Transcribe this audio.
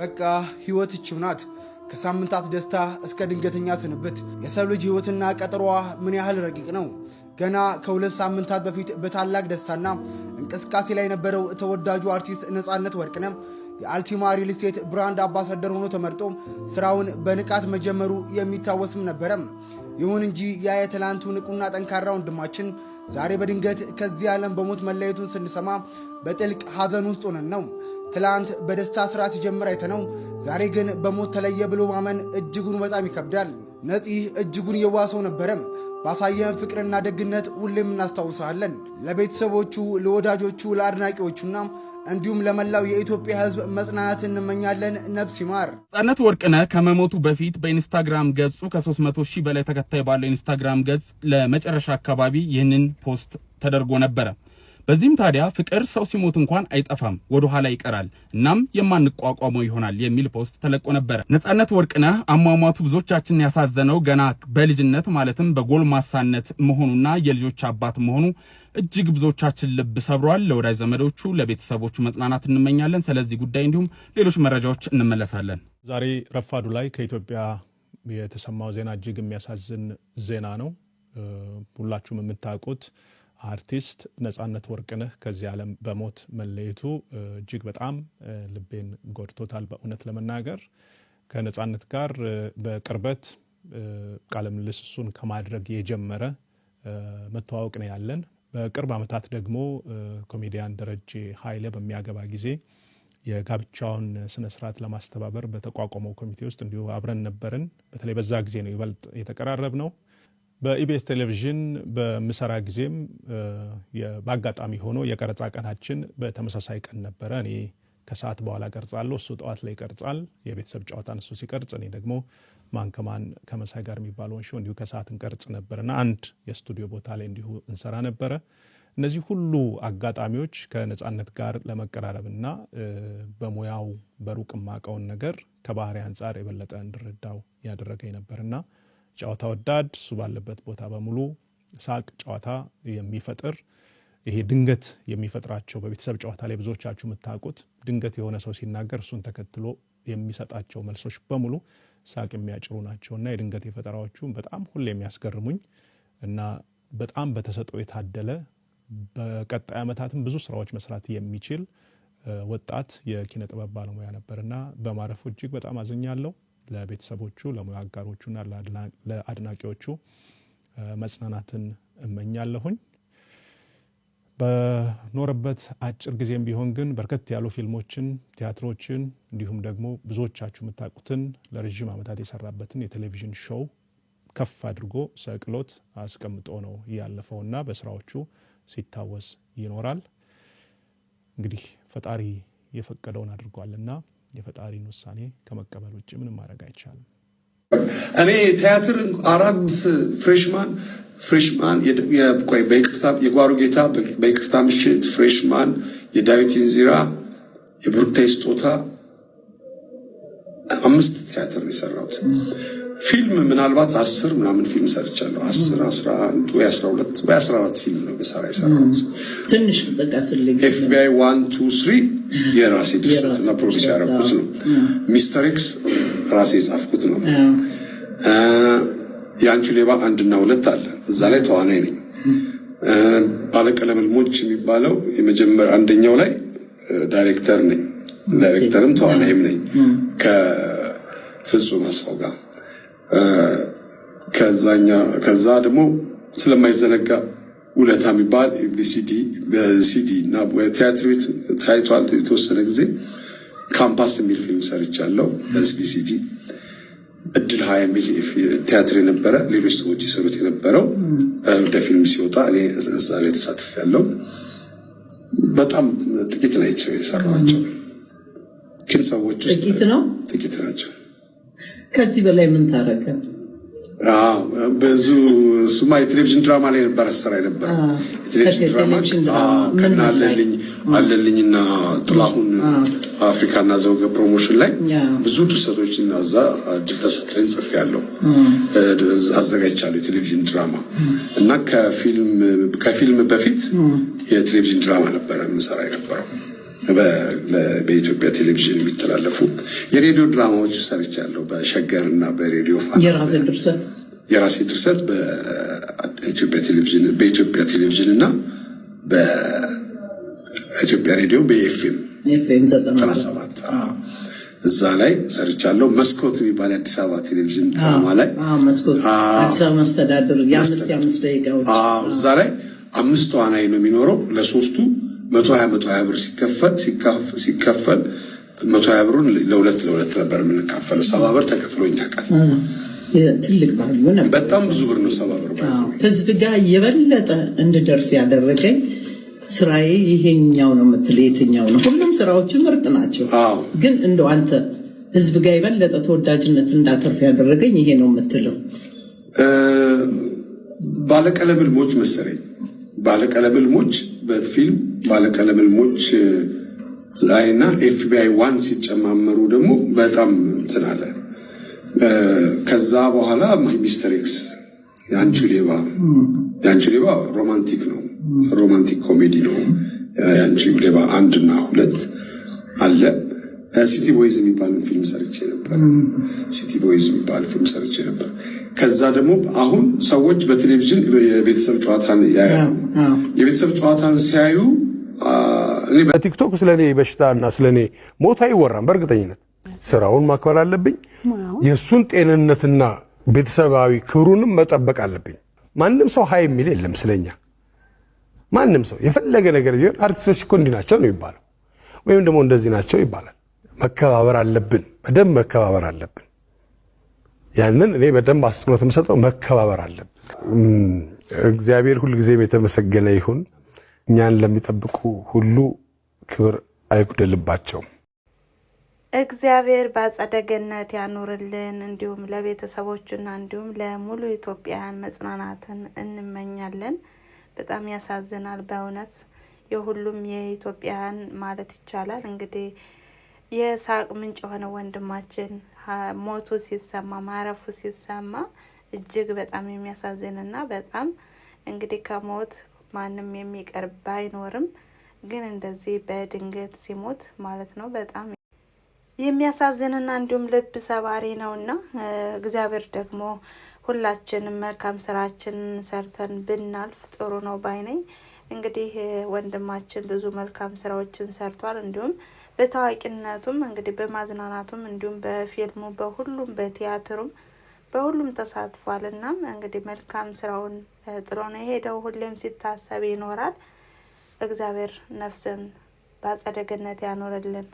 በቃ ህይወት ይችውናት ከሳምንታት ደስታ እስከ ድንገተኛ ስንብት የሰው ልጅ ህይወትና ቀጠሮዋ ምን ያህል ረቂቅ ነው። ገና ከሁለት ሳምንታት በፊት በታላቅ ደስታና እንቅስቃሴ ላይ የነበረው ተወዳጁ አርቲስት ነጻነት ወርቅነህ የአልቲማ ሪል ስቴት ብራንድ አምባሳደር ሆኖ ተመርጦ ስራውን በንቃት መጀመሩ የሚታወስም ነበር። ይሁን እንጂ ያ የትላንቱ ንቁና ጠንካራ ወንድማችን ዛሬ በድንገት ከዚህ ዓለም በሞት መለየቱን ስንሰማ በጥልቅ ሐዘን ውስጥ ሆነን ነው። ትላንት በደስታ ስራ ሲጀምር አይተነው ዛሬ ግን በሞት ተለየ ብሎ ማመን እጅጉን በጣም ይከብዳል። ነፂ እጅጉን የዋሰው ነበር። ባሳየን ፍቅርና ደግነት ሁሌም እናስታውሳለን። ለቤተሰቦቹ፣ ለወዳጆቹ፣ ለአድናቂዎቹና እንዲሁም ለመላው የኢትዮጵያ ሕዝብ መጽናናትን እንመኛለን። ነፍስ ይማር። ነጻነት ወርቅነህ ከመሞቱ በፊት በኢንስታግራም ገጹ ከ300,000 በላይ ተከታይ ባለው ኢንስታግራም ገጽ ለመጨረሻ አካባቢ ይህንን ፖስት ተደርጎ ነበር። በዚህም ታዲያ ፍቅር ሰው ሲሞት እንኳን አይጠፋም ወደ ኋላ ይቀራል እናም የማንቋቋመው ይሆናል የሚል ፖስት ተለቆ ነበር። ነጻነት ወርቅነህ አሟሟቱ ብዙዎቻችንን ያሳዘነው ገና በልጅነት ማለትም በጎልማሳነት መሆኑና የልጆች አባት መሆኑ እጅግ ብዙዎቻችን ልብ ሰብሯል። ለወዳጅ ዘመዶቹ ለቤተሰቦቹ መጽናናት እንመኛለን። ስለዚህ ጉዳይ እንዲሁም ሌሎች መረጃዎች እንመለሳለን። ዛሬ ረፋዱ ላይ ከኢትዮጵያ የተሰማው ዜና እጅግ የሚያሳዝን ዜና ነው። ሁላችሁም የምታውቁት አርቲስት ነጻነት ወርቅነህ ከዚህ ዓለም በሞት መለየቱ እጅግ በጣም ልቤን ጎድቶታል። በእውነት ለመናገር ከነጻነት ጋር በቅርበት ቃለ ምልልሱን ከማድረግ የጀመረ መተዋወቅ ነው ያለን። በቅርብ ዓመታት ደግሞ ኮሜዲያን ደረጀ ኃይለ በሚያገባ ጊዜ የጋብቻውን ስነ ስርዓት ለማስተባበር በተቋቋመው ኮሚቴ ውስጥ እንዲሁ አብረን ነበርን። በተለይ በዛ ጊዜ ነው ይበልጥ የተቀራረብ ነው። በኢቢኤስ ቴሌቪዥን በምሰራ ጊዜም በአጋጣሚ ሆኖ የቀረጻ ቀናችን በተመሳሳይ ቀን ነበረ። እኔ ከሰዓት በኋላ ቀርጻለሁ፣ እሱ ጠዋት ላይ ይቀርጻል። የቤተሰብ ጨዋታን እሱ ሲቀርጽ እኔ ደግሞ ማን ከማን ከመሳይ ጋር የሚባለውን ሾው እንዲሁ ከሰዓት እንቀርጽ ነበርና አንድ የስቱዲዮ ቦታ ላይ እንዲሁ እንሰራ ነበረ። እነዚህ ሁሉ አጋጣሚዎች ከነጻነት ጋር ለመቀራረብና በሙያው በሩቅ ማቀውን ነገር ከባህሪ አንፃር የበለጠ እንድረዳው ያደረገኝ ነበርና ጨዋታ ወዳድ እሱ ባለበት ቦታ በሙሉ ሳቅ ጨዋታ የሚፈጥር ይሄ ድንገት የሚፈጥራቸው በቤተሰብ ጨዋታ ላይ ብዙዎቻችሁ የምታውቁት ድንገት የሆነ ሰው ሲናገር እሱን ተከትሎ የሚሰጣቸው መልሶች በሙሉ ሳቅ የሚያጭሩ ናቸውና የድንገት የፈጠራዎቹ በጣም ሁሌ የሚያስገርሙኝ እና በጣም በተሰጠው የታደለ በቀጣይ ዓመታትም ብዙ ስራዎች መስራት የሚችል ወጣት የኪነ ጥበብ ባለሙያ ነበርና በማረፉ እጅግ በጣም አዝኛለሁ። ለቤተሰቦቹ፣ ለሙያ አጋሮቹና ለአድናቂዎቹ መጽናናትን እመኛለሁኝ። በኖርበት አጭር ጊዜም ቢሆን ግን በርከት ያሉ ፊልሞችን፣ ቲያትሮችን እንዲሁም ደግሞ ብዙዎቻችሁ የምታውቁትን ለረጅም ዓመታት የሰራበትን የቴሌቪዥን ሾው ከፍ አድርጎ ሰቅሎት አስቀምጦ ነው ያለፈውና በስራዎቹ ሲታወስ ይኖራል። እንግዲህ ፈጣሪ የፈቀደውን አድርጓልና የፈጣሪን ውሳኔ ከመቀበል ውጭ ምንም ማድረግ አይቻልም። እኔ ቲያትር 4 ፍሬሽማን የጓሮ ጌታ በይቅርታ ምሽት ፍሬሽማን የዳዊት ኢንዚራ የብሩክታይት ስጦታ 5 ቲያትር ነው የሰራሁት። ፊልም ምናልባት 10 ምናምን ፊልም ሰርቻለሁ። 10 11 ወይ 12 ወይ 14 ፊልም ነው በሰራ የሰራሁት። ትንሽ ተጠቃስልኝ FBI 1 2 3 የራሴ ድርሰትና ፕሮዲውስ ያደረኩት ነው። ሚስተር ኤክስ ራሴ የጻፍኩት ነው። ያንቺ ሌባ 1 እና 2 አለ እዛ ላይ ተዋናይ ነኝ። ባለቀለም ህልሞች የሚባለው የመጀመሪያ አንደኛው ላይ ዳይሬክተር ነኝ። ዳይሬክተርም ተዋናይም ነኝ ከፍጹም አስፋው ጋር። ከዛ ደግሞ ስለማይዘነጋ ውለታ የሚባል በሲዲ እና በቲያትር ቤት ታይቷል የተወሰነ ጊዜ። ካምፓስ የሚል ፊልም ሰርቻለሁ በሲዲ። እድል 20 የሚል ቲያትር የነበረ ሌሎች ሰዎች ይሰሩት የነበረው ወደ ፊልም ሲወጣ እኔ እዛ ላይ ተሳትፌያለሁ። በጣም ጥቂት ናቸው የሰራኋቸው፣ ግን ሰዎች ጥቂት ናቸው። ከዚህ በላይ ምን ታረከ? ብዙ ሱማ የቴሌቪዥን ድራማ ላይ ነበር አሰራ ነበር። የቴሌቪዥን ድራማ አለልኝና ጥላሁን አፍሪካና ዘውገ ፕሮሞሽን ላይ ብዙ ድርሰቶችና እዛ ድርሰቶችን ጽፌያለሁ፣ አዘጋጅቻለሁ የቴሌቪዥን ድራማ እና ከፊልም በፊት የቴሌቪዥን ድራማ ነበር የምሰራ የነበረው። በኢትዮጵያ ቴሌቪዥን የሚተላለፉ የሬዲዮ ድራማዎች ሰርቻለሁ በሸገርና በሬዲዮ ፋና የራሴ ድርሰት በኢትዮጵያ ቴሌቪዥን እና በኢትዮጵያ ሬዲዮ በኤፍኤም 97 እዛ ላይ ሰርቻለሁ። መስኮት የሚባል አዲስ አበባ ቴሌቪዥን ድራማ ላይ መስኮት አዲስ አበባ መስተዳድር የ5 ደቂቃዎች እዛ ላይ 5 ተዋናይ ነው የሚኖረው ለሶስቱ 120 ብር ሲከፈል 120 ብሩን ለሁለት ነበር የምንካፈለው። 70 ብር ተከፍሎኝ ያውቃል። ትልቅ ባል ነው። በጣም ብዙ ብር ነው 70 ብር ማለት ነው። ህዝብ ጋር የበለጠ እንድደርስ ያደረገኝ ስራዬ ይሄኛው ነው የምትለው የትኛው ነው? ሁሉም ስራዎች ምርጥ ናቸው። ግን እንደው አንተ ህዝብ ጋር የበለጠ ተወዳጅነት እንዳተርፍ ያደረገኝ ይሄ ነው የምትለው? ባለቀለምልሞች መሰለኝ። ባለቀለምልሞች በፊልም ባለቀለምልሞች ላይና ኤፍቢአይ 1 ሲጨማመሩ ደግሞ በጣም እንትን አለ። ከዛ በኋላ ሚስተር ኤክስ ያንቺ ሌባ ሮማንቲክ ነው። ሮማንቲክ ኮሜዲ ነው። ያንቺ ሌባ 1 እና 2 አለ። ሲቲ ቦይዝ የሚባል ፊልም ሰርቼ ነበር። ከዛ ደግሞ አሁን ሰዎች በቴሌቪዥን የቤተሰብ ጨዋታን ያያሉ። የቤተሰብ ጨዋታን ሲያዩ እኔ በቲክቶክ ስለኔ በሽታና ስለኔ ሞት አይወራም። በእርግጠኝነት ስራውን ማክበር አለብኝ። የሱን ጤንነትና ቤተሰባዊ ክብሩንም መጠበቅ አለብኝ። ማንም ሰው ሃይ የሚል የለም ስለኛ። ማንም ሰው የፈለገ ነገር ቢሆን አርቲስቶች እኮ እንዲህ ናቸው ነው የሚባለው፣ ወይም ደግሞ እንደዚህ ናቸው ይባላል። መከባበር አለብን፣ በደንብ መከባበር አለብን። ያንን እኔ በደንብ አስተምሮት የምሰጠው መከባበር አለብን። እግዚአብሔር ሁልጊዜም የተመሰገነ ይሁን። እኛን ለሚጠብቁ ሁሉ ክብር አይጉደልባቸው። እግዚአብሔር በአጸደ ገነት ያኖርልን። እንዲሁም ለቤተሰቦቹና እንዲሁም ለሙሉ ኢትዮጵያውያን መጽናናትን እንመኛለን። በጣም ያሳዝናል በእውነት የሁሉም የኢትዮጵያውያን ማለት ይቻላል እንግዲህ የሳቅ ምንጭ የሆነ ወንድማችን ሞቱ ሲሰማ ማረፉ ሲሰማ እጅግ በጣም የሚያሳዝንና በጣም እንግዲህ ከሞት ማንም የሚቀርብ ባይኖርም ግን እንደዚህ በድንገት ሲሞት ማለት ነው በጣም የሚያሳዝንና እንዲሁም ልብ ሰባሪ ነውና እግዚአብሔር ደግሞ ሁላችንም መልካም ስራችንን ሰርተን ብናልፍ ጥሩ ነው ባይነኝ። እንግዲህ ወንድማችን ብዙ መልካም ስራዎችን ሰርቷል። እንዲሁም በታዋቂነቱም እንግዲህ በማዝናናቱም እንዲሁም በፊልሙ በሁሉም በቲያትሩም በሁሉም ተሳትፏልና እንግዲህ መልካም ስራውን ጥሎ ነው የሄደው። ሁሌም ሲታሰብ ይኖራል። እግዚአብሔር ነፍስን በአጸደ ገነት ያኖርልን።